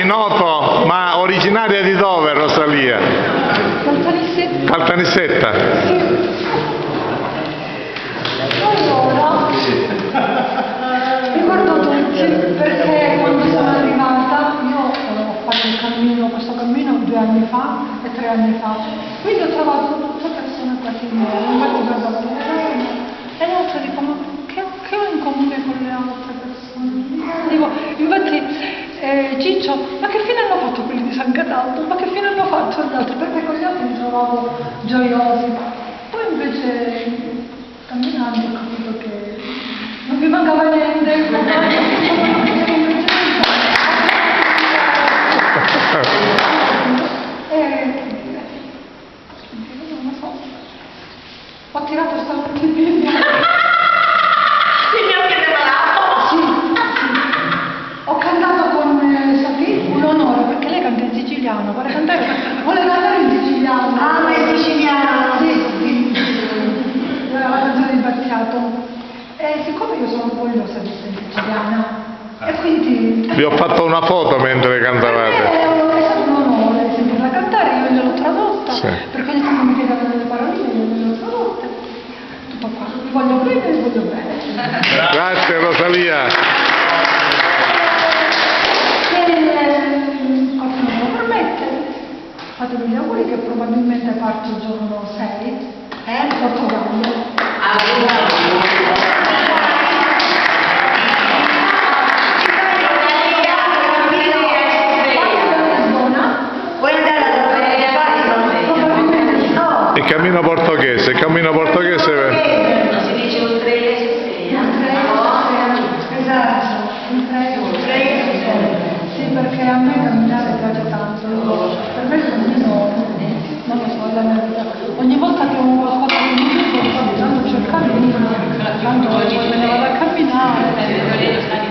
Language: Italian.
di Noto, ma originaria di dove, Rosalia? Caltanissetta. Caltanissetta? Sì. Allora, ricordo tutti, perché quando sono arrivata, io ho fatto il cammino, questo cammino 2 anni fa e 3 anni fa, quindi ho trovato tutte persone quasi nuove, infatti guardavo le donne e le altre dico, ma che ho in comune con le altre persone? Dico, infatti Ciccio, ma che fine hanno fatto quelli di San Cataldo? Ma che fine hanno fatto gli altri? Perché con gli altri li trovavo gioiosi. Poi invece camminando ho capito che non mi mancava niente. Non so, ho tirato stavolta in piedi. Ho cantato con Sofì, un onore, perché lei canta in siciliano, vuole cantare in siciliano. Ah, ma è siciliano? Sì. La canzone di Battiato. E siccome io sono orgogliosa di essere siciliana, e quindi... Vi ho fatto una foto mentre cantavate. È stato un onore sentirla cantare, io gliel'ho tradotta, Sì. perché ogni tanto mi chiedevano delle paroline, io gliel'ho tradotte. Tutto qua, vi voglio bene, vi voglio bene. Grazie Rosalia. Qualcuno me lo permette, fatemi gli auguri che probabilmente parto il giorno 6, Portogallo. Il cammino portoghese, Si dice un 3 Esatto, sì, perché a me camminare piace tanto, per me il cammino, non lo so, la mia vita. Ogni volta che ho qualcosa di nuovo, tanto c'è il cammino, tanto me ne vado a camminare.